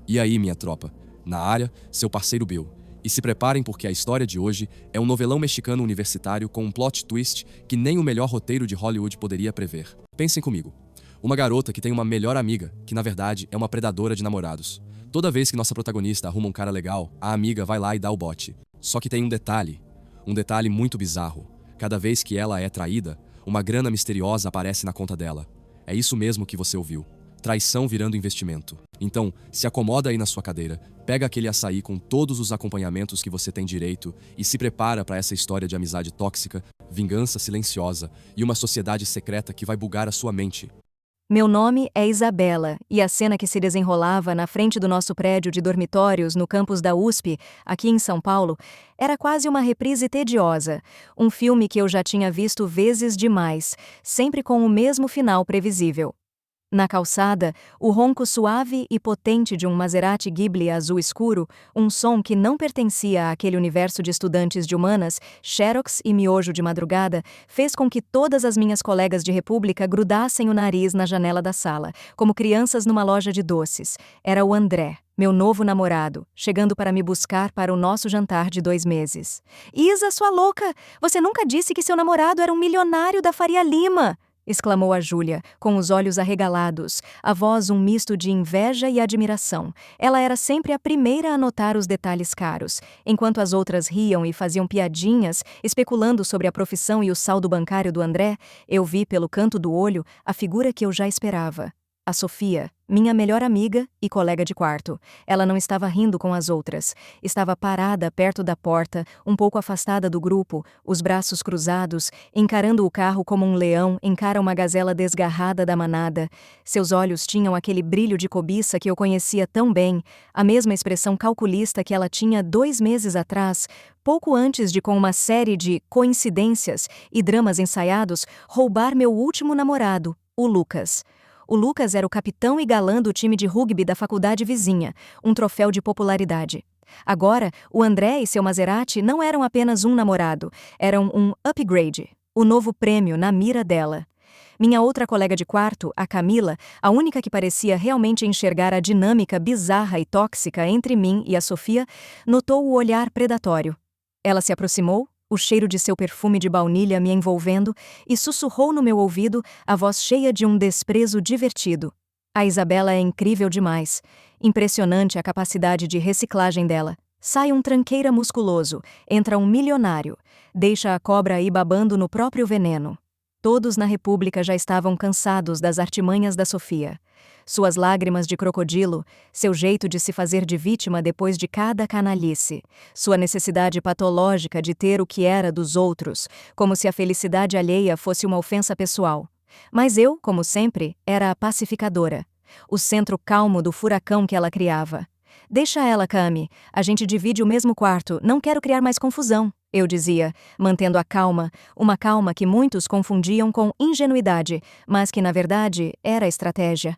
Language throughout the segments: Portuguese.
E aí, minha tropa? Na área, seu parceiro Bill. E se preparem porque a história de hoje é um novelão mexicano universitário com um plot twist que nem o melhor roteiro de Hollywood poderia prever. Pensem comigo. Uma garota que tem uma melhor amiga, que na verdade é uma predadora de namorados. Toda vez que nossa protagonista arruma um cara legal, a amiga vai lá e dá o bote. Só que tem um detalhe muito bizarro. Cada vez que ela é traída, uma grana misteriosa aparece na conta dela. É isso mesmo que você ouviu. Traição virando investimento. Então, se acomoda aí na sua cadeira, pega aquele açaí com todos os acompanhamentos que você tem direito e se prepara para essa história de amizade tóxica, vingança silenciosa e uma sociedade secreta que vai bugar a sua mente. Meu nome é Isabela, e a cena que se desenrolava na frente do nosso prédio de dormitórios no campus da USP, aqui em São Paulo, era quase uma reprise tediosa, um filme que eu já tinha visto vezes demais, sempre com o mesmo final previsível. Na calçada, o ronco suave e potente de um Maserati Ghibli azul escuro, um som que não pertencia àquele universo de estudantes de humanas, xerox e miojo de madrugada, fez com que todas as minhas colegas de república grudassem o nariz na janela da sala, como crianças numa loja de doces. Era o André, meu novo namorado, chegando para me buscar para o nosso jantar de 2 meses. "Isa, sua louca! Você nunca disse que seu namorado era um milionário da Faria Lima!" exclamou a Júlia, com os olhos arregalados, a voz um misto de inveja e admiração. Ela era sempre a primeira a notar os detalhes caros, enquanto as outras riam e faziam piadinhas, especulando sobre a profissão e o saldo bancário do André. Eu vi pelo canto do olho a figura que eu já esperava. A Sofia, minha melhor amiga e colega de quarto. Ela não estava rindo com as outras. Estava parada perto da porta, um pouco afastada do grupo, os braços cruzados, encarando o carro como um leão encara uma gazela desgarrada da manada. Seus olhos tinham aquele brilho de cobiça que eu conhecia tão bem, a mesma expressão calculista que ela tinha 2 meses atrás, pouco antes de, com uma série de coincidências e dramas ensaiados, roubar meu último namorado, o Lucas. O Lucas era o capitão e galã do time de rugby da faculdade vizinha, um troféu de popularidade. Agora, o André e seu Maserati não eram apenas um namorado, eram um upgrade, o novo prêmio na mira dela. Minha outra colega de quarto, a Camila, a única que parecia realmente enxergar a dinâmica bizarra e tóxica entre mim e a Sofia, notou o olhar predatório. Ela se aproximou, o cheiro de seu perfume de baunilha me envolvendo, e sussurrou no meu ouvido a voz cheia de um desprezo divertido. A Isabela é incrível demais. Impressionante a capacidade de reciclagem dela. Sai um tranqueira musculoso, entra um milionário, deixa a cobra aí babando no próprio veneno. Todos na República já estavam cansados das artimanhas da Sofia. Suas lágrimas de crocodilo, seu jeito de se fazer de vítima depois de cada canalice, sua necessidade patológica de ter o que era dos outros, como se a felicidade alheia fosse uma ofensa pessoal. Mas eu, como sempre, era a pacificadora, o centro calmo do furacão que ela criava. "Deixa ela, Cami, a gente divide o mesmo quarto, não quero criar mais confusão", eu dizia, mantendo a calma, uma calma que muitos confundiam com ingenuidade, mas que na verdade era estratégia.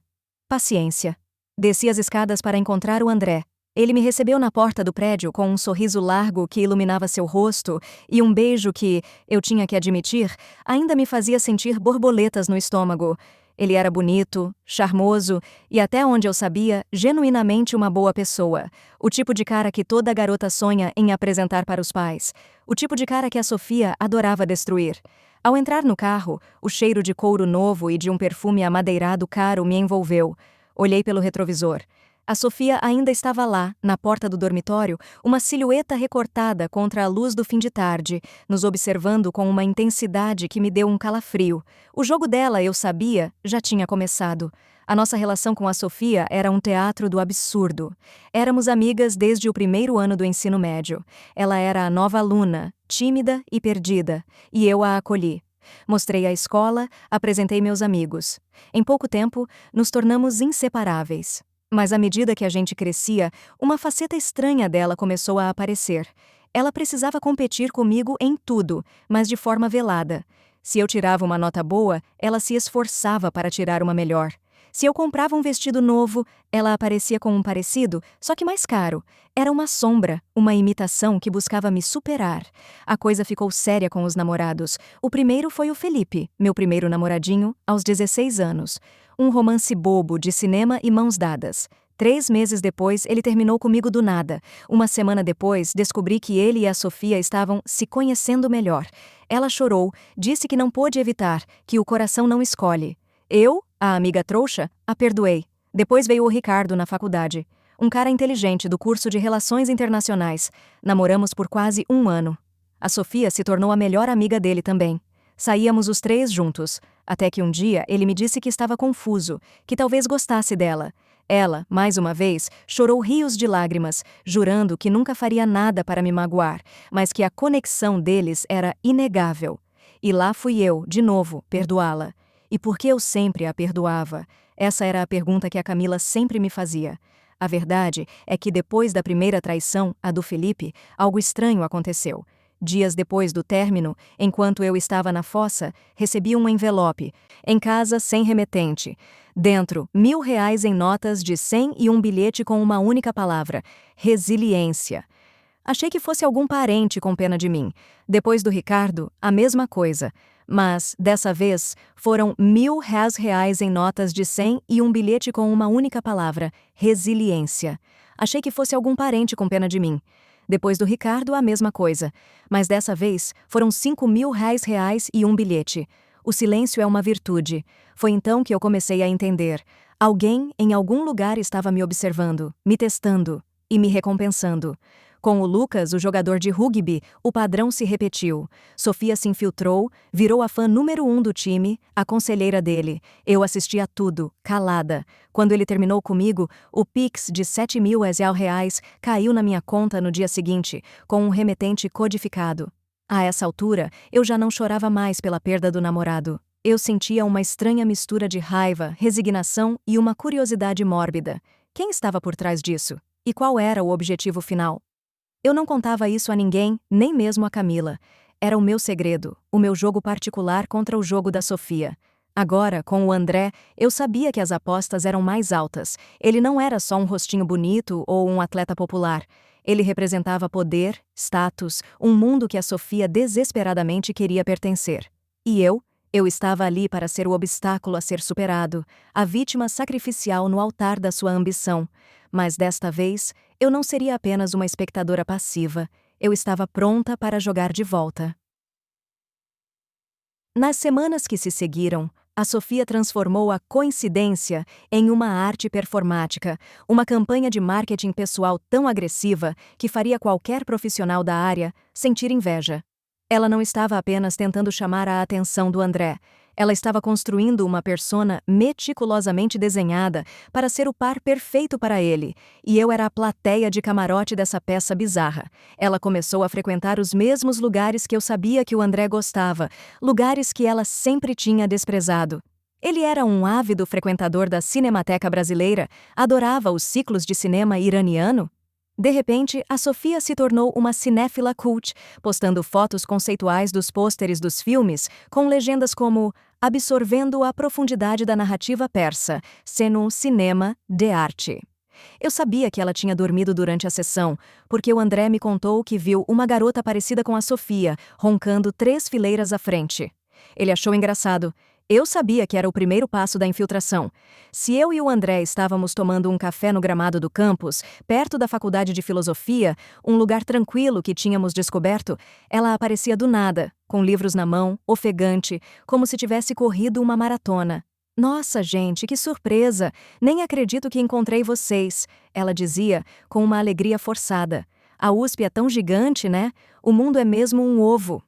Paciência. Desci as escadas para encontrar o André. Ele me recebeu na porta do prédio com um sorriso largo que iluminava seu rosto e um beijo que, eu tinha que admitir, ainda me fazia sentir borboletas no estômago. Ele era bonito, charmoso e, até onde eu sabia, genuinamente uma boa pessoa. O tipo de cara que toda garota sonha em apresentar para os pais. O tipo de cara que a Sofia adorava destruir. Ao entrar no carro, o cheiro de couro novo e de um perfume amadeirado caro me envolveu. Olhei pelo retrovisor. A Sofia ainda estava lá, na porta do dormitório, uma silhueta recortada contra a luz do fim de tarde, nos observando com uma intensidade que me deu um calafrio. O jogo dela, eu sabia, já tinha começado. A nossa relação com a Sofia era um teatro do absurdo. Éramos amigas desde o primeiro ano do ensino médio. Ela era a nova aluna, tímida e perdida, e eu a acolhi. Mostrei a escola, apresentei meus amigos. Em pouco tempo, nos tornamos inseparáveis. Mas à medida que a gente crescia, uma faceta estranha dela começou a aparecer. Ela precisava competir comigo em tudo, mas de forma velada. Se eu tirava uma nota boa, ela se esforçava para tirar uma melhor. Se eu comprava um vestido novo, ela aparecia com um parecido, só que mais caro. Era uma sombra, uma imitação que buscava me superar. A coisa ficou séria com os namorados. O primeiro foi o Felipe, meu primeiro namoradinho, aos 16 anos. Um romance bobo de cinema e mãos dadas. 3 meses depois, ele terminou comigo do nada. Uma semana depois, descobri que ele e a Sofia estavam se conhecendo melhor. Ela chorou, disse que não pôde evitar, que o coração não escolhe. Eu, a amiga trouxa, a perdoei. Depois veio o Ricardo na faculdade. Um cara inteligente do curso de Relações Internacionais. Namoramos por quase 1 ano. A Sofia se tornou a melhor amiga dele também. Saíamos os 3 juntos, até que um dia ele me disse que estava confuso, que talvez gostasse dela. Ela, mais uma vez, chorou rios de lágrimas, jurando que nunca faria nada para me magoar, mas que a conexão deles era inegável. E lá fui eu, de novo, perdoá-la. E por que eu sempre a perdoava? Essa era a pergunta que a Camila sempre me fazia. A verdade é que depois da primeira traição, a do Felipe, algo estranho aconteceu. Dias depois do término, enquanto eu estava na fossa, recebi um envelope, em casa sem remetente. Dentro, R$ 1.000 em notas de 100 e um bilhete com uma única palavra: resiliência. Achei que fosse algum parente com pena de mim. Depois do Ricardo, a mesma coisa. Mas, dessa vez, foram R$ 1.000 em notas de 100 e um bilhete com uma única palavra: resiliência. Achei que fosse algum parente com pena de mim. Depois do Ricardo, a mesma coisa. Mas dessa vez, foram R$ 5.000 e um bilhete. O silêncio é uma virtude. Foi então que eu comecei a entender. Alguém, em algum lugar, estava me observando, me testando e me recompensando. Com o Lucas, o jogador de rugby, o padrão se repetiu. Sofia se infiltrou, virou a fã número 1 do time, a conselheira dele. Eu assisti a tudo, calada. Quando ele terminou comigo, o Pix de R$ 7.000 caiu na minha conta no dia seguinte, com um remetente codificado. A essa altura, eu já não chorava mais pela perda do namorado. Eu sentia uma estranha mistura de raiva, resignação e uma curiosidade mórbida. Quem estava por trás disso? E qual era o objetivo final? Eu não contava isso a ninguém, nem mesmo a Camila. Era o meu segredo, o meu jogo particular contra o jogo da Sofia. Agora, com o André, eu sabia que as apostas eram mais altas. Ele não era só um rostinho bonito ou um atleta popular. Ele representava poder, status, um mundo que a Sofia desesperadamente queria pertencer. E eu estava ali para ser o obstáculo a ser superado, a vítima sacrificial no altar da sua ambição. Mas desta vez, eu não seria apenas uma espectadora passiva, eu estava pronta para jogar de volta. Nas semanas que se seguiram, a Sofia transformou a coincidência em uma arte performática, uma campanha de marketing pessoal tão agressiva que faria qualquer profissional da área sentir inveja. Ela não estava apenas tentando chamar a atenção do André. Ela estava construindo uma persona meticulosamente desenhada para ser o par perfeito para ele, e eu era a plateia de camarote dessa peça bizarra. Ela começou a frequentar os mesmos lugares que eu sabia que o André gostava, lugares que ela sempre tinha desprezado. Ele era um ávido frequentador da Cinemateca Brasileira, adorava os ciclos de cinema iraniano. De repente, a Sofia se tornou uma cinéfila cult, postando fotos conceituais dos pôsteres dos filmes, com legendas como absorvendo a profundidade da narrativa persa, sendo um cinema de arte. Eu sabia que ela tinha dormido durante a sessão, porque o André me contou que viu uma garota parecida com a Sofia, roncando 3 fileiras à frente. Ele achou engraçado. Eu sabia que era o primeiro passo da infiltração. Se eu e o André estávamos tomando um café no gramado do campus, perto da faculdade de filosofia, um lugar tranquilo que tínhamos descoberto, ela aparecia do nada, com livros na mão, ofegante, como se tivesse corrido uma maratona. Nossa, gente, que surpresa! Nem acredito que encontrei vocês, ela dizia, com uma alegria forçada. A USP é tão gigante, né? O mundo é mesmo um ovo.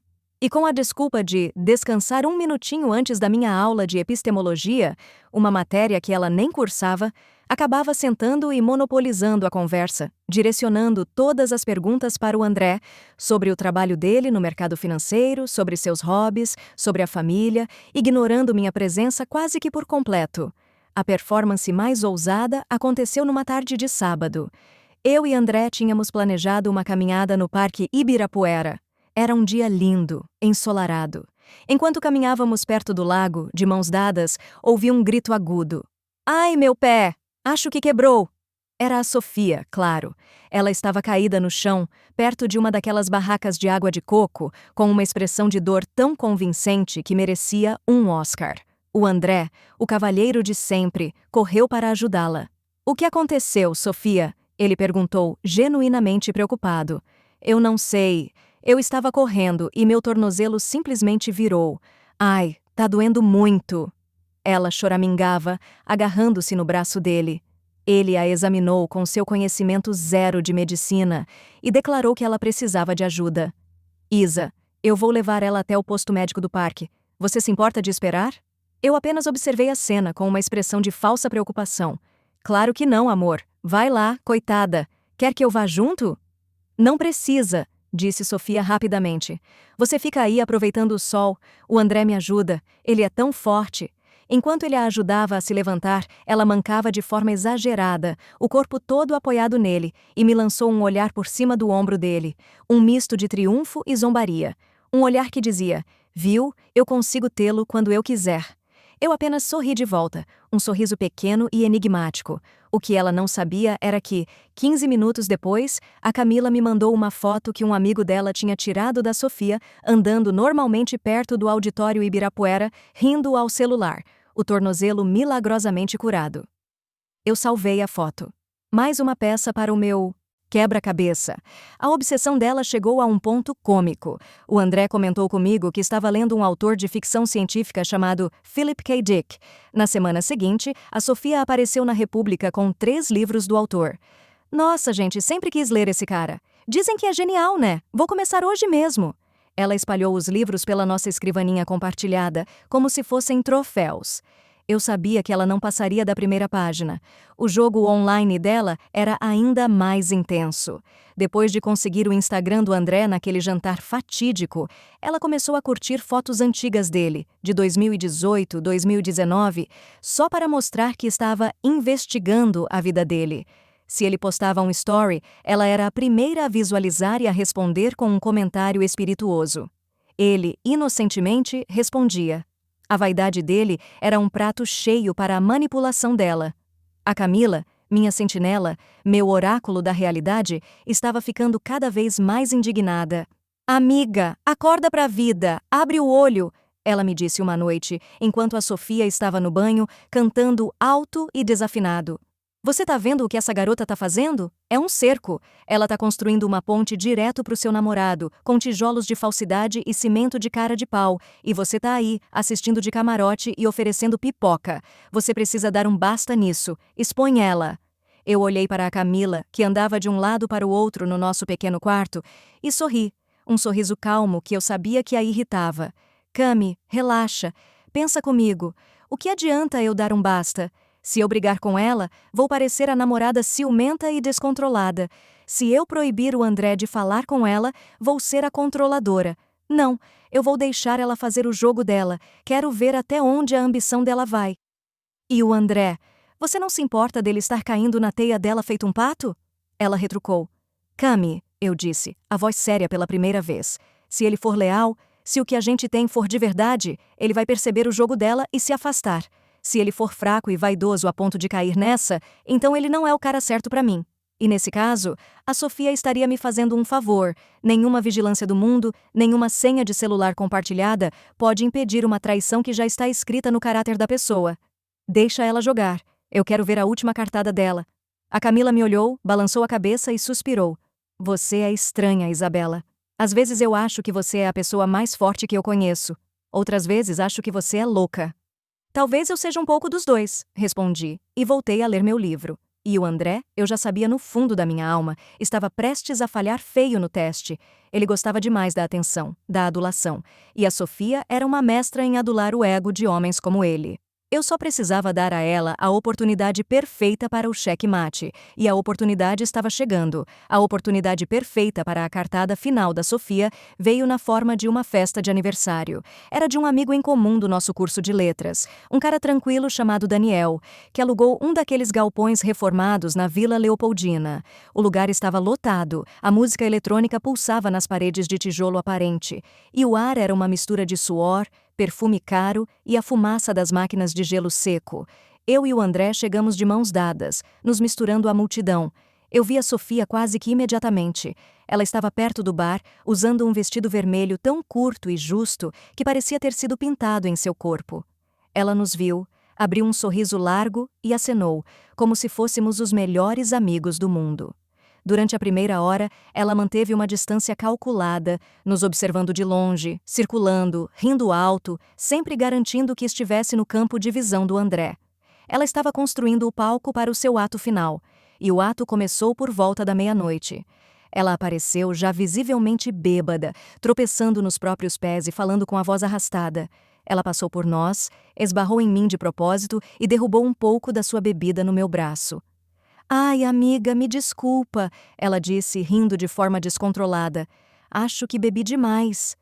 E com a desculpa de descansar 1 minutinho antes da minha aula de epistemologia, uma matéria que ela nem cursava, acabava sentando e monopolizando a conversa, direcionando todas as perguntas para o André, sobre o trabalho dele no mercado financeiro, sobre seus hobbies, sobre a família, ignorando minha presença quase que por completo. A performance mais ousada aconteceu numa tarde de sábado. Eu e André tínhamos planejado uma caminhada no Parque Ibirapuera. Era um dia lindo, ensolarado. Enquanto caminhávamos perto do lago, de mãos dadas, ouvi um grito agudo. Ai, meu pé! Acho que quebrou! Era a Sofia, claro. Ela estava caída no chão, perto de uma daquelas barracas de água de coco, com uma expressão de dor tão convincente que merecia um Oscar. O André, o cavalheiro de sempre, correu para ajudá-la. O que aconteceu, Sofia? Ele perguntou, genuinamente preocupado. Eu não sei. Eu estava correndo e meu tornozelo simplesmente virou. Ai, tá doendo muito. Ela choramingava, agarrando-se no braço dele. Ele a examinou com seu conhecimento zero de medicina e declarou que ela precisava de ajuda. Isa, eu vou levar ela até o posto médico do parque. Você se importa de esperar? Eu apenas observei a cena com uma expressão de falsa preocupação. Claro que não, amor. Vai lá, coitada. Quer que eu vá junto? Não precisa, disse Sofia rapidamente. Você fica aí aproveitando o sol. O André me ajuda. Ele é tão forte. Enquanto ele a ajudava a se levantar, ela mancava de forma exagerada, o corpo todo apoiado nele, e me lançou um olhar por cima do ombro dele, um misto de triunfo e zombaria. Um olhar que dizia: viu, eu consigo tê-lo quando eu quiser. Eu apenas sorri de volta, um sorriso pequeno e enigmático. O que ela não sabia era que, 15 minutos depois, a Camila me mandou uma foto que um amigo dela tinha tirado da Sofia, andando normalmente perto do auditório Ibirapuera, rindo ao celular, o tornozelo milagrosamente curado. Eu salvei a foto. Mais uma peça para o meu quebra-cabeça. A obsessão dela chegou a um ponto cômico. O André comentou comigo que estava lendo um autor de ficção científica chamado Philip K. Dick. Na semana seguinte, a Sofia apareceu na República com 3 livros do autor. Nossa, gente, sempre quis ler esse cara. Dizem que é genial, né? Vou começar hoje mesmo. Ela espalhou os livros pela nossa escrivaninha compartilhada, como se fossem troféus. Eu sabia que ela não passaria da primeira página. O jogo online dela era ainda mais intenso. Depois de conseguir o Instagram do André naquele jantar fatídico, ela começou a curtir fotos antigas dele, de 2018, 2019, só para mostrar que estava investigando a vida dele. Se ele postava um story, ela era a primeira a visualizar e a responder com um comentário espirituoso. Ele, inocentemente, respondia. A vaidade dele era um prato cheio para a manipulação dela. A Camila, minha sentinela, meu oráculo da realidade, estava ficando cada vez mais indignada. Amiga, acorda pra vida, abre o olho, ela me disse uma noite, enquanto a Sofia estava no banho, cantando alto e desafinado. Você tá vendo o que essa garota tá fazendo? É um cerco. Ela tá construindo uma ponte direto pro seu namorado, com tijolos de falsidade e cimento de cara de pau, e você tá aí, assistindo de camarote e oferecendo pipoca. Você precisa dar um basta nisso. Expõe ela. Eu olhei para a Camila, que andava de um lado para o outro no nosso pequeno quarto, e sorri. Um sorriso calmo que eu sabia que a irritava. Cami, relaxa. Pensa comigo. O que adianta eu dar um basta? Se eu brigar com ela, vou parecer a namorada ciumenta e descontrolada. Se eu proibir o André de falar com ela, vou ser a controladora. Não, eu vou deixar ela fazer o jogo dela. Quero ver até onde a ambição dela vai. E o André? Você não se importa dele estar caindo na teia dela feito um pato? Ela retrucou. Cami, eu disse, a voz séria pela primeira vez. Se ele for leal, se o que a gente tem for de verdade, ele vai perceber o jogo dela e se afastar. Se ele for fraco e vaidoso a ponto de cair nessa, então ele não é o cara certo para mim. E nesse caso, a Sofia estaria me fazendo um favor. Nenhuma vigilância do mundo, nenhuma senha de celular compartilhada pode impedir uma traição que já está escrita no caráter da pessoa. Deixa ela jogar. Eu quero ver a última cartada dela. A Camila me olhou, balançou a cabeça e suspirou. Você é estranha, Isabela. Às vezes eu acho que você é a pessoa mais forte que eu conheço. Outras vezes acho que você é louca. Talvez eu seja um pouco dos dois, respondi, e voltei a ler meu livro. E o André, eu já sabia no fundo da minha alma, estava prestes a falhar feio no teste. Ele gostava demais da atenção, da adulação, e a Sofia era uma mestra em adular o ego de homens como ele. Eu só precisava dar a ela a oportunidade perfeita para o cheque-mate, e a oportunidade estava chegando. A oportunidade perfeita para a cartada final da Sofia veio na forma de uma festa de aniversário. Era de um amigo em comum do nosso curso de letras, um cara tranquilo chamado Daniel, que alugou um daqueles galpões reformados na Vila Leopoldina. O lugar estava lotado, a música eletrônica pulsava nas paredes de tijolo aparente, e o ar era uma mistura de suor, perfume caro e a fumaça das máquinas de gelo seco. Eu e o André chegamos de mãos dadas, nos misturando à multidão. Eu vi a Sofia quase que imediatamente. Ela estava perto do bar, usando um vestido vermelho tão curto e justo que parecia ter sido pintado em seu corpo. Ela nos viu, Abriu um sorriso largo e acenou, como se fôssemos os melhores amigos do mundo. Durante a primeira hora, ela manteve uma distância calculada, nos observando de longe, circulando, rindo alto, sempre garantindo que estivesse no campo de visão do André. Ela estava construindo o palco para o seu ato final, e o ato começou por volta da meia-noite. Ela apareceu já visivelmente bêbada, tropeçando nos próprios pés e falando com a voz arrastada. Ela passou por nós, esbarrou em mim de propósito e derrubou um pouco da sua bebida no meu braço. "Ai, amiga, me desculpa", ela disse, rindo de forma descontrolada. "Acho que bebi demais."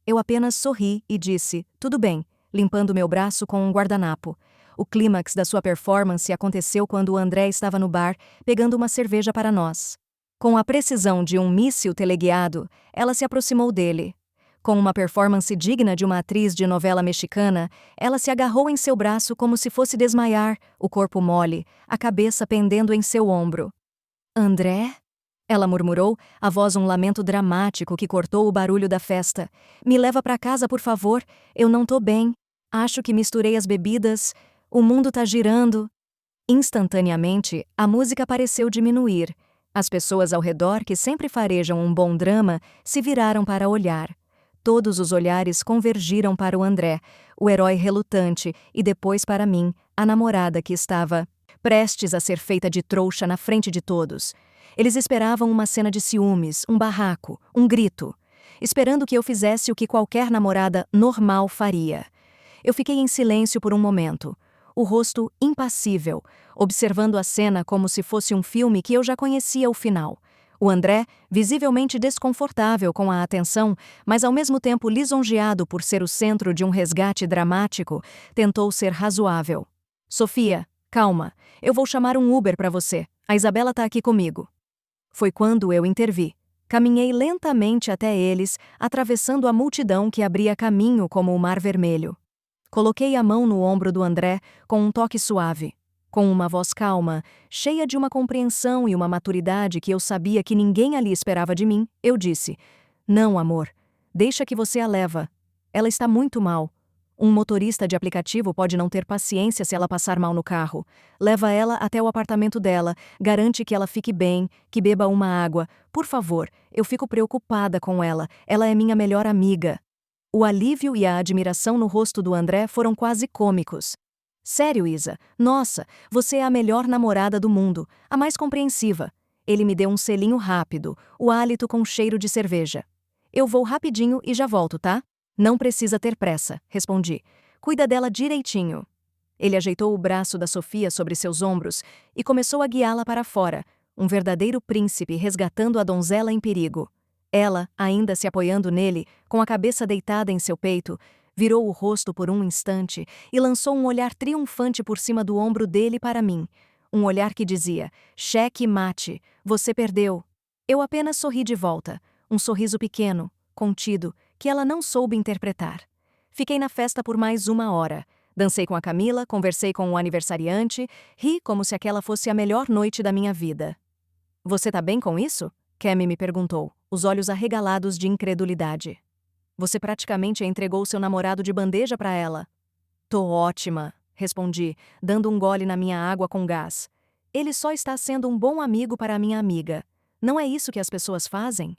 Eu apenas sorri e disse, "Tudo bem", limpando meu braço com um guardanapo. O clímax da sua performance aconteceu quando o André estava no bar, pegando uma cerveja para nós. Com a precisão de um míssil teleguiado, ela se aproximou dele. Com uma performance digna de uma atriz de novela mexicana, ela se agarrou em seu braço como se fosse desmaiar, o corpo mole, a cabeça pendendo em seu ombro. "André?" Ela murmurou, a voz um lamento dramático que cortou o barulho da festa. "Me leva para casa, por favor. Eu não tô bem. Acho que misturei as bebidas. O mundo tá girando." Instantaneamente, a música pareceu diminuir. As pessoas ao redor, que sempre farejam um bom drama, se viraram para olhar. Todos os olhares convergiram para o André, o herói relutante, e depois para mim, a namorada que estava prestes a ser feita de trouxa na frente de todos. Eles esperavam uma cena de ciúmes, um barraco, um grito, esperando que eu fizesse o que qualquer namorada normal faria. Eu fiquei em silêncio por um momento, o rosto impassível, observando a cena como se fosse um filme que eu já conhecia o final. O André, visivelmente desconfortável com a atenção, mas ao mesmo tempo lisonjeado por ser o centro de um resgate dramático, tentou ser razoável. "Sofia, calma, eu vou chamar um Uber para você. A Isabela tá aqui comigo." Foi quando eu intervi. Caminhei lentamente até eles, atravessando a multidão que abria caminho como o Mar Vermelho. Coloquei a mão no ombro do André com um toque suave. Com uma voz calma, cheia de uma compreensão e uma maturidade que eu sabia que ninguém ali esperava de mim, eu disse: "Não, amor. Deixa que você a leva. Ela está muito mal. Um motorista de aplicativo pode não ter paciência se ela passar mal no carro. Leva ela até o apartamento dela, garante que ela fique bem, que beba uma água. Por favor, eu fico preocupada com ela. Ela é minha melhor amiga." O alívio e a admiração no rosto do André foram quase cômicos. "Sério, Isa? Nossa, você é a melhor namorada do mundo, a mais compreensiva." Ele me deu um selinho rápido, o hálito com cheiro de cerveja. "Eu vou rapidinho e já volto, tá?" "Não precisa ter pressa", respondi. "Cuida dela direitinho." Ele ajeitou o braço da Sofia sobre seus ombros e começou a guiá-la para fora, um verdadeiro príncipe resgatando a donzela em perigo. Ela, ainda se apoiando nele, com a cabeça deitada em seu peito, virou o rosto por um instante e lançou um olhar triunfante por cima do ombro dele para mim. Um olhar que dizia: "Cheque mate, você perdeu." Eu apenas sorri de volta, um sorriso pequeno, contido, que ela não soube interpretar. Fiquei na festa por mais uma hora. Dancei com a Camila, conversei com o aniversariante, ri como se aquela fosse a melhor noite da minha vida. "Você tá bem com isso?" Cami me perguntou, os olhos arregalados de incredulidade. "Você praticamente entregou seu namorado de bandeja para ela." "Tô ótima", respondi, dando um gole na minha água com gás. "Ele só está sendo um bom amigo para a minha amiga. Não é isso que as pessoas fazem?"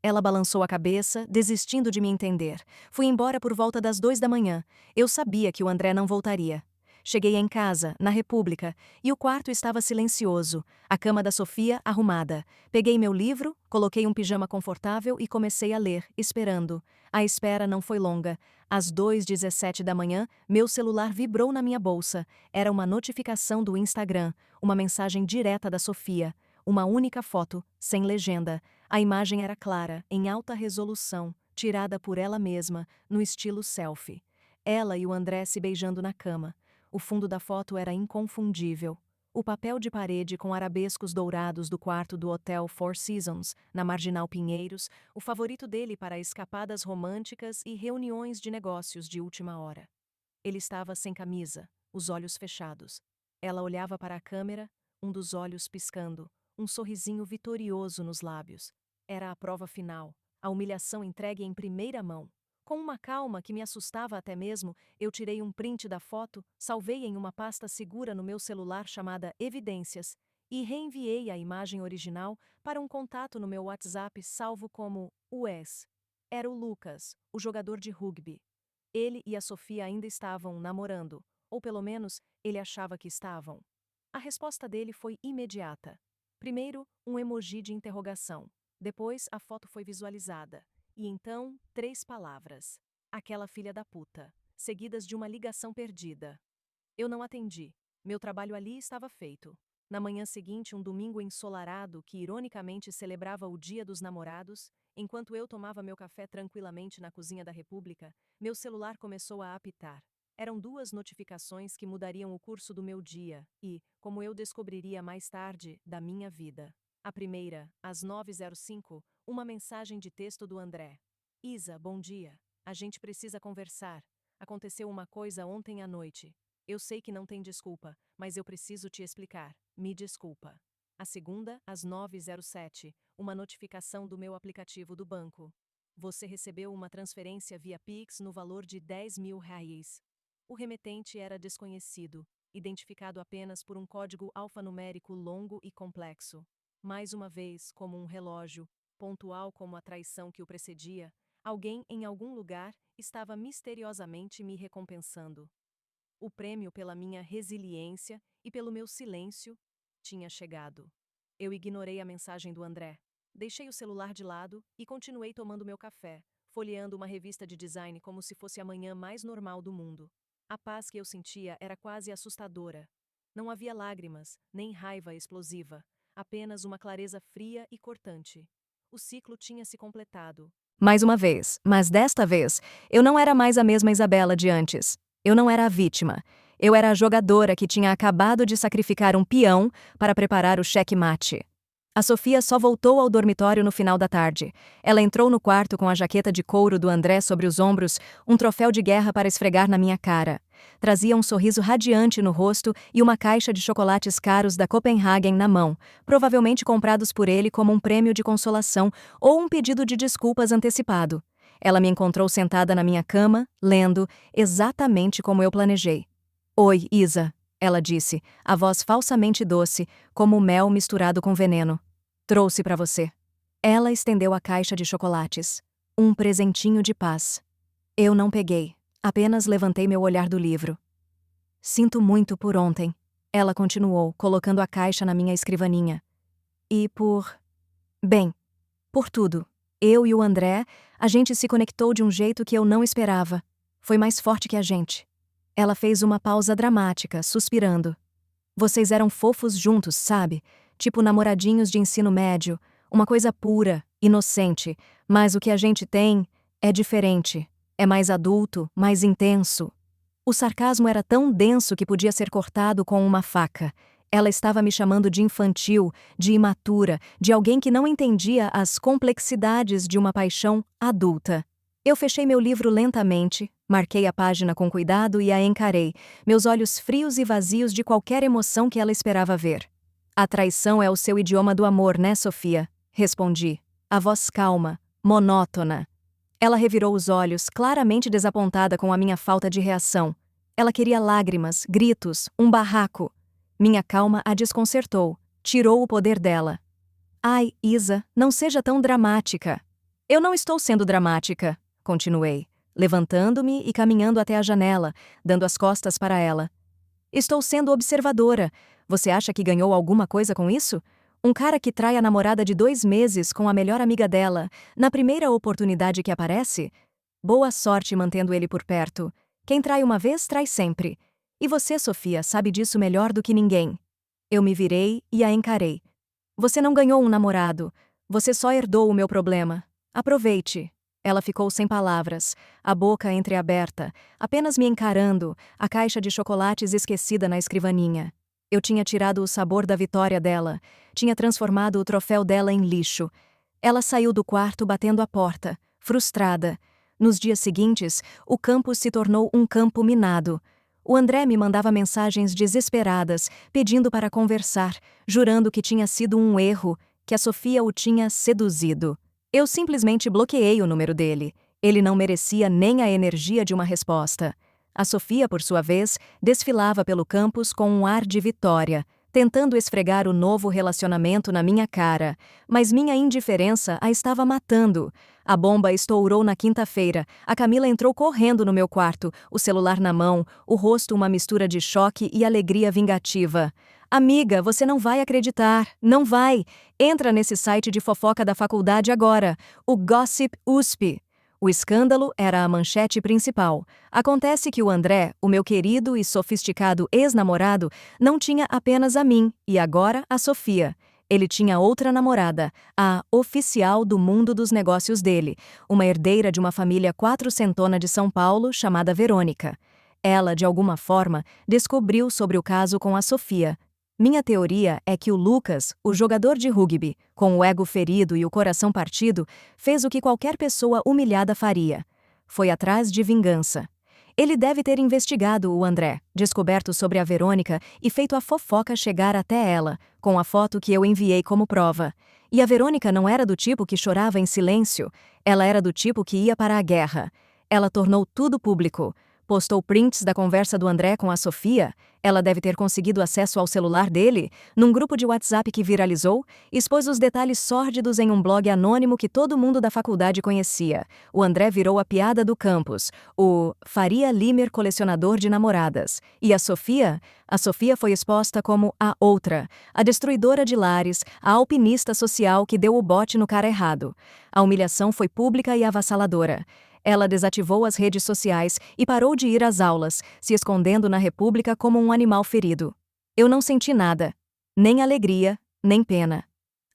Ela balançou a cabeça, desistindo de me entender. Fui embora por volta das 2 da manhã. Eu sabia que o André não voltaria. Cheguei em casa, na República, e o quarto estava silencioso, a cama da Sofia arrumada. Peguei meu livro, coloquei um pijama confortável e comecei a ler, esperando. A espera não foi longa. Às 2h17 da manhã, meu celular vibrou na minha bolsa. Era uma notificação do Instagram, uma mensagem direta da Sofia. Uma única foto, sem legenda. A imagem era clara, em alta resolução, tirada por ela mesma, no estilo selfie. Ela e o André se beijando na cama. O fundo da foto era inconfundível. O papel de parede com arabescos dourados do quarto do Hotel Four Seasons, na Marginal Pinheiros, o favorito dele para escapadas românticas e reuniões de negócios de última hora. Ele estava sem camisa, os olhos fechados. Ela olhava para a câmera, um dos olhos piscando, um sorrisinho vitorioso nos lábios. Era a prova final, a humilhação entregue em primeira mão. Com uma calma que me assustava até mesmo, eu tirei um print da foto, salvei em uma pasta segura no meu celular chamada Evidências e reenviei a imagem original para um contato no meu WhatsApp salvo como US. Era o Lucas, o jogador de rugby. Ele e a Sofia ainda estavam namorando, ou pelo menos ele achava que estavam. A resposta dele foi imediata. Primeiro, um emoji de interrogação. Depois, a foto foi visualizada. E então, 3 palavras. Aquela filha da puta. Seguidas de uma ligação perdida. Eu não atendi. Meu trabalho ali estava feito. Na manhã seguinte, um domingo ensolarado que ironicamente celebrava o Dia dos Namorados, enquanto eu tomava meu café tranquilamente na cozinha da República, meu celular começou a apitar. Eram 2 notificações que mudariam o curso do meu dia e, como eu descobriria mais tarde, da minha vida. A primeira, às 9h05, uma mensagem de texto do André. Isa, bom dia. A gente precisa conversar. Aconteceu uma coisa ontem à noite. Eu sei que não tem desculpa, mas eu preciso te explicar. Me desculpa. A segunda, às 9h07, uma notificação do meu aplicativo do banco. Você recebeu uma transferência via Pix no valor de R$ 10.000. O remetente era desconhecido, identificado apenas por um código alfanumérico longo e complexo. Mais uma vez, como um relógio, pontual como a traição que o precedia, alguém em algum lugar estava misteriosamente me recompensando. O prêmio pela minha resiliência e pelo meu silêncio tinha chegado. Eu ignorei a mensagem do André. Deixei o celular de lado e continuei tomando meu café, folheando uma revista de design como se fosse a manhã mais normal do mundo. A paz que eu sentia era quase assustadora. Não havia lágrimas, nem raiva explosiva, apenas uma clareza fria e cortante. O ciclo tinha se completado. Mais uma vez, mas desta vez, eu não era mais a mesma Isabela de antes. Eu não era a vítima. Eu era a jogadora que tinha acabado de sacrificar um peão para preparar o cheque-mate. A Sofia só voltou ao dormitório no final da tarde. Ela entrou no quarto com a jaqueta de couro do André sobre os ombros, um troféu de guerra para esfregar na minha cara. Trazia um sorriso radiante no rosto e uma caixa de chocolates caros da Copenhagen na mão, provavelmente comprados por ele como um prêmio de consolação ou um pedido de desculpas antecipado. Ela me encontrou sentada na minha cama, lendo, exatamente como eu planejei. Oi, Isa, ela disse, a voz falsamente doce, como mel misturado com veneno. Trouxe para você. Ela estendeu a caixa de chocolates. Um presentinho de paz. Eu não peguei, apenas levantei meu olhar do livro. Sinto muito por ontem. Ela continuou, colocando a caixa na minha escrivaninha. E por... Bem, por tudo. Eu e o André, a gente se conectou de um jeito que eu não esperava. Foi mais forte que a gente. Ela fez uma pausa dramática, suspirando. Vocês eram fofos juntos, sabe? Tipo namoradinhos de ensino médio. Uma coisa pura, inocente. Mas o que a gente tem é diferente. É mais adulto, mais intenso. O sarcasmo era tão denso que podia ser cortado com uma faca. Ela estava me chamando de infantil, de imatura, de alguém que não entendia as complexidades de uma paixão adulta. Eu fechei meu livro lentamente, marquei a página com cuidado e a encarei, meus olhos frios e vazios de qualquer emoção que ela esperava ver. A traição é o seu idioma do amor, né, Sofia? Respondi, a voz calma, monótona. Ela revirou os olhos, claramente desapontada com a minha falta de reação. Ela queria lágrimas, gritos, um barraco. Minha calma a desconcertou, tirou o poder dela. Ai, Isa, não seja tão dramática. Eu não estou sendo dramática, continuei, levantando-me e caminhando até a janela, dando as costas para ela. Estou sendo observadora. Você acha que ganhou alguma coisa com isso? Um cara que trai a namorada de 2 meses com a melhor amiga dela, na primeira oportunidade que aparece? Boa sorte mantendo ele por perto. Quem trai uma vez, trai sempre. E você, Sofia, sabe disso melhor do que ninguém. Eu me virei e a encarei. Você não ganhou um namorado. Você só herdou o meu problema. Aproveite. Ela ficou sem palavras, a boca entreaberta, apenas me encarando, a caixa de chocolates esquecida na escrivaninha. Eu tinha tirado o sabor da vitória dela, tinha transformado o troféu dela em lixo. Ela saiu do quarto batendo a porta, frustrada. Nos dias seguintes, o campus se tornou um campo minado. O André me mandava mensagens desesperadas, pedindo para conversar, jurando que tinha sido um erro, que a Sofia o tinha seduzido. Eu simplesmente bloqueei o número dele. Ele não merecia nem a energia de uma resposta. A Sofia, por sua vez, desfilava pelo campus com um ar de vitória, tentando esfregar o novo relacionamento na minha cara, mas minha indiferença a estava matando. A bomba estourou na quinta-feira. A Camila entrou correndo no meu quarto, o celular na mão, o rosto uma mistura de choque e alegria vingativa. Amiga, você não vai acreditar. Não vai. Entra nesse site de fofoca da faculdade agora, o Gossip USP. O escândalo era a manchete principal. Acontece que o André, o meu querido e sofisticado ex-namorado, não tinha apenas a mim, e agora a Sofia. Ele tinha outra namorada, a oficial do mundo dos negócios dele, uma herdeira de uma família quatrocentona de São Paulo chamada Verônica. Ela, de alguma forma, descobriu sobre o caso com a Sofia. Minha teoria é que o Lucas, o jogador de rugby, com o ego ferido e o coração partido, fez o que qualquer pessoa humilhada faria. Foi atrás de vingança. Ele deve ter investigado o André, descoberto sobre a Verônica e feito a fofoca chegar até ela, com a foto que eu enviei como prova. E a Verônica não era do tipo que chorava em silêncio, ela era do tipo que ia para a guerra. Ela tornou tudo público. Postou prints da conversa do André com a Sofia. Ela deve ter conseguido acesso ao celular dele, num grupo de WhatsApp que viralizou, expôs os detalhes sórdidos em um blog anônimo que todo mundo da faculdade conhecia. O André virou a piada do campus, o Faria Limer colecionador de namoradas. E a Sofia? A Sofia foi exposta como a outra, a destruidora de lares, a alpinista social que deu o bote no cara errado. A humilhação foi pública e avassaladora. Ela desativou as redes sociais e parou de ir às aulas, se escondendo na República como um animal ferido. Eu não senti nada, nem alegria, nem pena.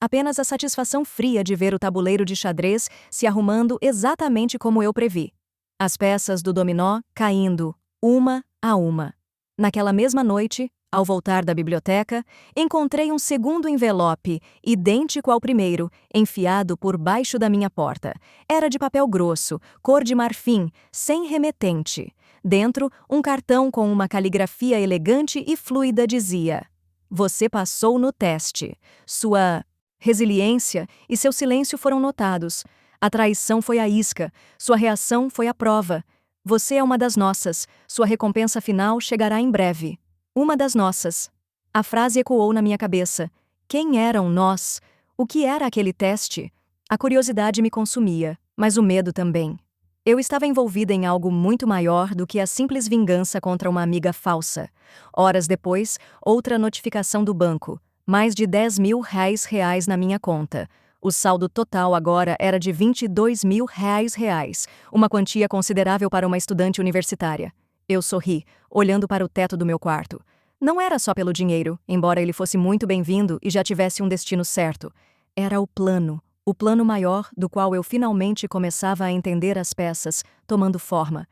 Apenas a satisfação fria de ver o tabuleiro de xadrez se arrumando exatamente como eu previ. As peças do dominó caindo, uma a uma. Naquela mesma noite, ao voltar da biblioteca, encontrei um segundo envelope, idêntico ao primeiro, enfiado por baixo da minha porta. Era de papel grosso, cor de marfim, sem remetente. Dentro, um cartão com uma caligrafia elegante e fluida dizia: "Você passou no teste. Sua resiliência e seu silêncio foram notados. A traição foi a isca, sua reação foi a prova. Você é uma das nossas, sua recompensa final chegará em breve." Uma das nossas. A frase ecoou na minha cabeça. Quem eram nós? O que era aquele teste? A curiosidade me consumia, mas o medo também. Eu estava envolvida em algo muito maior do que a simples vingança contra uma amiga falsa. Horas depois, outra notificação do banco. Mais de R$ 10.000 na minha conta. O saldo total agora era de R$ 22.000, uma quantia considerável para uma estudante universitária. Eu sorri, olhando para o teto do meu quarto. Não era só pelo dinheiro, embora ele fosse muito bem-vindo e já tivesse um destino certo. Era o plano maior do qual eu finalmente começava a entender as peças, tomando forma.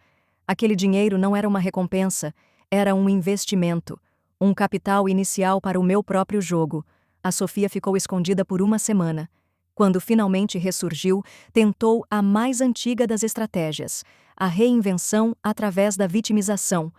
Aquele dinheiro não era uma recompensa, era um investimento, um capital inicial para o meu próprio jogo. A Sofia ficou escondida por uma semana. Quando finalmente ressurgiu, tentou a mais antiga das estratégias, a reinvenção através da vitimização.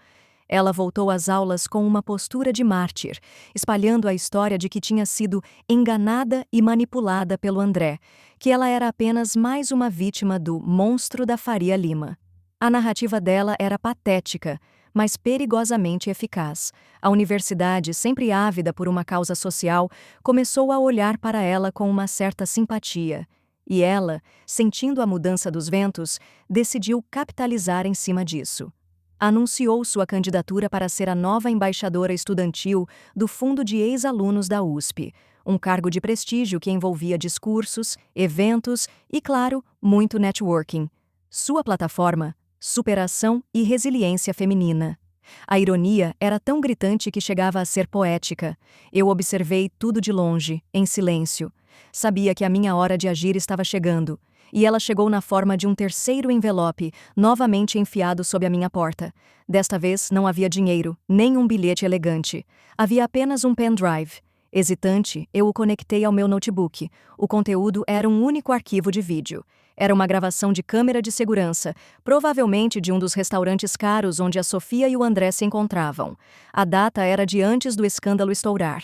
Ela voltou às aulas com uma postura de mártir, espalhando a história de que tinha sido enganada e manipulada pelo André, que ela era apenas mais uma vítima do monstro da Faria Lima. A narrativa dela era patética, mas perigosamente eficaz. A universidade, sempre ávida por uma causa social, começou a olhar para ela com uma certa simpatia. E ela, sentindo a mudança dos ventos, decidiu capitalizar em cima disso. Anunciou sua candidatura para ser a nova embaixadora estudantil do Fundo de Ex-Alunos da USP, um cargo de prestígio que envolvia discursos, eventos e, claro, muito networking. Sua plataforma: superação e resiliência feminina. A ironia era tão gritante que chegava a ser poética. Eu observei tudo de longe, em silêncio. Sabia que a minha hora de agir estava chegando. E ela chegou na forma de um terceiro envelope, novamente enfiado sob a minha porta. Desta vez não havia dinheiro, nem um bilhete elegante. Havia apenas um pendrive. Hesitante, eu o conectei ao meu notebook. O conteúdo era um único arquivo de vídeo. Era uma gravação de câmera de segurança, provavelmente de um dos restaurantes caros onde a Sofia e o André se encontravam. A data era de antes do escândalo estourar.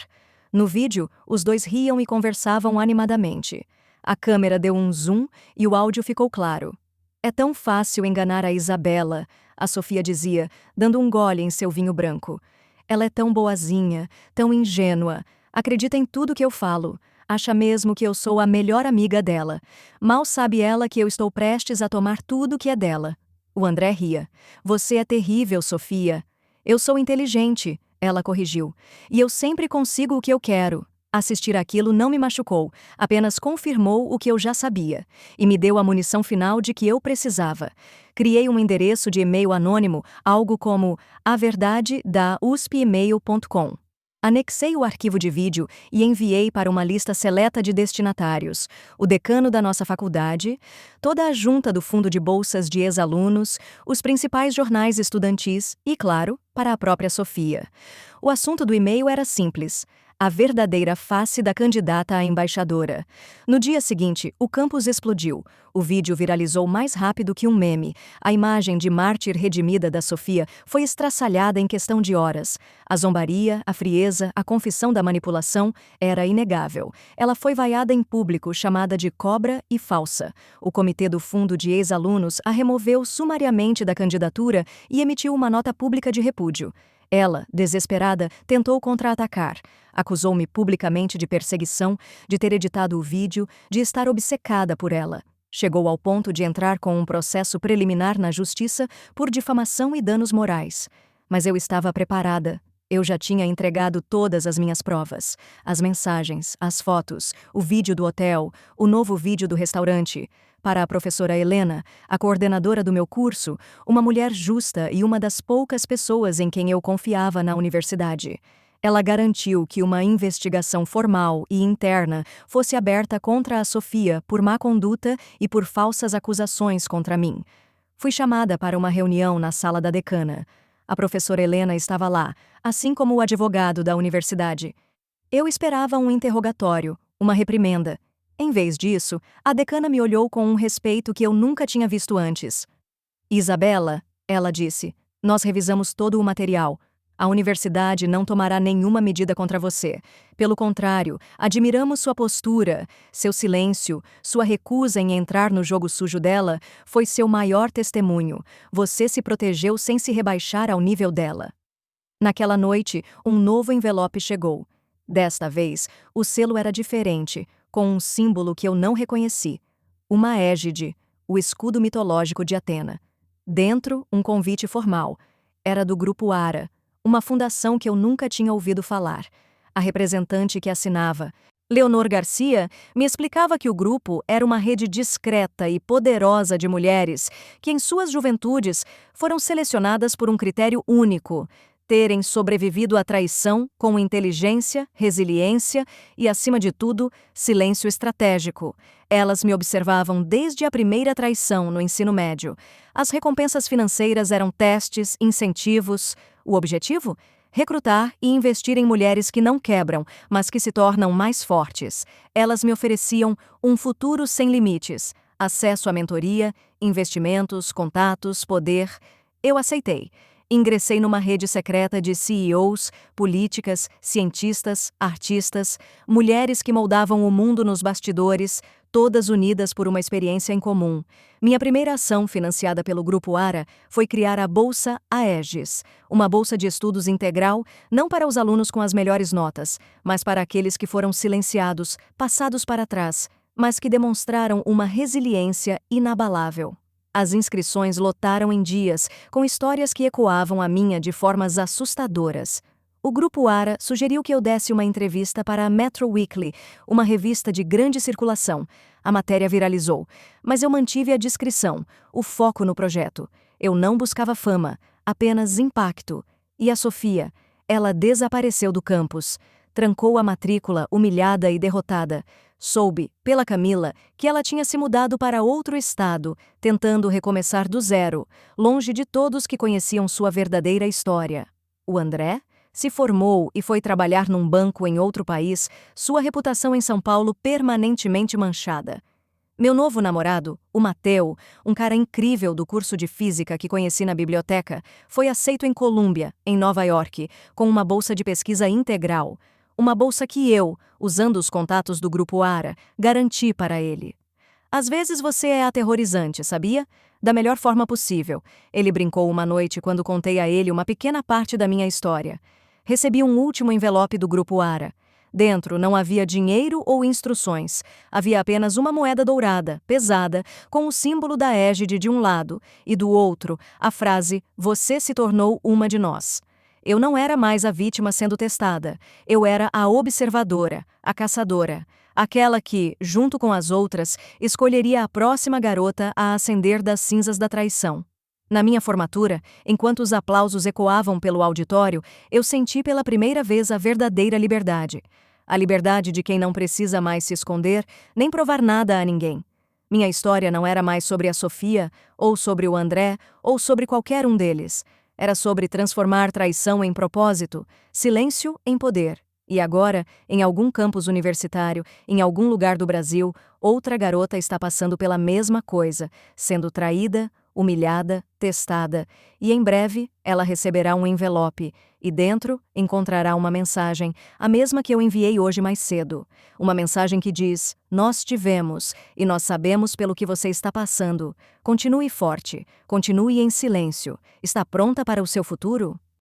No vídeo, os dois riam e conversavam animadamente. A câmera deu um zoom e o áudio ficou claro. É tão fácil enganar a Isabela, a Sofia dizia, dando um gole em seu vinho branco. Ela é tão boazinha, tão ingênua, acredita em tudo que eu falo. Acha mesmo que eu sou a melhor amiga dela. Mal sabe ela que eu estou prestes a tomar tudo que é dela. O André ria. Você é terrível, Sofia. Eu sou inteligente, ela corrigiu. E eu sempre consigo o que eu quero. Assistir aquilo não me machucou, apenas confirmou o que eu já sabia. E me deu a munição final de que eu precisava. Criei um endereço de e-mail anônimo, algo como averdade@uspemail.com. Anexei o arquivo de vídeo e enviei para uma lista seleta de destinatários, o decano da nossa faculdade, toda a junta do fundo de bolsas de ex-alunos, os principais jornais estudantis e, claro, para a própria Sofia. O assunto do e-mail era simples: a verdadeira face da candidata à embaixadora. No dia seguinte, o campus explodiu. O vídeo viralizou mais rápido que um meme. A imagem de mártir redimida da Sofia foi estraçalhada em questão de horas. A zombaria, a frieza, a confissão da manipulação era inegável. Ela foi vaiada em público, chamada de cobra e falsa. O comitê do fundo de ex-alunos a removeu sumariamente da candidatura e emitiu uma nota pública de repúdio. Ela, desesperada, tentou contra-atacar. Acusou-me publicamente de perseguição, de ter editado o vídeo, de estar obcecada por ela. Chegou ao ponto de entrar com um processo preliminar na justiça por difamação e danos morais. Mas eu estava preparada. Eu já tinha entregado todas as minhas provas. As mensagens, as fotos, o vídeo do hotel, o novo vídeo do restaurante. Para a professora Helena, a coordenadora do meu curso, uma mulher justa e uma das poucas pessoas em quem eu confiava na universidade. Ela garantiu que uma investigação formal e interna fosse aberta contra a Sofia por má conduta e por falsas acusações contra mim. Fui chamada para uma reunião na sala da decana. A professora Helena estava lá, assim como o advogado da universidade. Eu esperava um interrogatório, uma reprimenda. Em vez disso, a decana me olhou com um respeito que eu nunca tinha visto antes. Isabela, ela disse, nós revisamos todo o material. A universidade não tomará nenhuma medida contra você. Pelo contrário, admiramos sua postura, seu silêncio, sua recusa em entrar no jogo sujo dela foi seu maior testemunho. Você se protegeu sem se rebaixar ao nível dela. Naquela noite, um novo envelope chegou. Desta vez, o selo era diferente, com um símbolo que eu não reconheci. Uma égide, o escudo mitológico de Atena. Dentro, um convite formal. Era do Grupo ARA, uma fundação que eu nunca tinha ouvido falar. A representante que assinava, Leonor Garcia, me explicava que o grupo era uma rede discreta e poderosa de mulheres que, em suas juventudes, foram selecionadas por um critério único: terem sobrevivido à traição com inteligência, resiliência e, acima de tudo, silêncio estratégico. Elas me observavam desde a primeira traição no ensino médio. As recompensas financeiras eram testes, incentivos. O objetivo? Recrutar e investir em mulheres que não quebram, mas que se tornam mais fortes. Elas me ofereciam um futuro sem limites, acesso à mentoria, investimentos, contatos, poder. Eu aceitei. Ingressei numa rede secreta de CEOs, políticas, cientistas, artistas, mulheres que moldavam o mundo nos bastidores, todas unidas por uma experiência em comum. Minha primeira ação, financiada pelo Grupo ARA, foi criar a Bolsa Aegis, uma bolsa de estudos integral, não para os alunos com as melhores notas, mas para aqueles que foram silenciados, passados para trás, mas que demonstraram uma resiliência inabalável. As inscrições lotaram em dias, com histórias que ecoavam a minha de formas assustadoras. O Grupo ARA sugeriu que eu desse uma entrevista para a Metro Weekly, uma revista de grande circulação. A matéria viralizou, mas eu mantive a discrição, o foco no projeto. Eu não buscava fama, apenas impacto. E a Sofia? Ela desapareceu do campus. Trancou a matrícula, humilhada e derrotada. Soube, pela Camila, que ela tinha se mudado para outro estado, tentando recomeçar do zero, longe de todos que conheciam sua verdadeira história. O André se formou e foi trabalhar num banco em outro país, sua reputação em São Paulo permanentemente manchada. Meu novo namorado, o Mateu, um cara incrível do curso de física que conheci na biblioteca, foi aceito em Colômbia, em Nova York, com uma bolsa de pesquisa integral. Uma bolsa que eu, usando os contatos do Grupo ARA, garanti para ele. Às vezes você é aterrorizante, sabia? Da melhor forma possível. Ele brincou uma noite quando contei a ele uma pequena parte da minha história. Recebi um último envelope do Grupo Ara. Dentro não havia dinheiro ou instruções. Havia apenas uma moeda dourada, pesada, com o símbolo da égide de um lado, e do outro, a frase "Você se tornou uma de nós". Eu não era mais a vítima sendo testada. Eu era a observadora, a caçadora. Aquela que, junto com as outras, escolheria a próxima garota a ascender das cinzas da traição. Na minha formatura, enquanto os aplausos ecoavam pelo auditório, eu senti pela primeira vez a verdadeira liberdade. A liberdade de quem não precisa mais se esconder, nem provar nada a ninguém. Minha história não era mais sobre a Sofia, ou sobre o André, ou sobre qualquer um deles. Era sobre transformar traição em propósito, silêncio em poder. E agora, em algum campus universitário, em algum lugar do Brasil, outra garota está passando pela mesma coisa, sendo traída, humilhada, testada, e em breve ela receberá um envelope, e dentro encontrará uma mensagem, a mesma que eu enviei hoje mais cedo. Uma mensagem que diz: "Nós te vemos, e nós sabemos pelo que você está passando. Continue forte, continue em silêncio. Está pronta para o seu futuro?"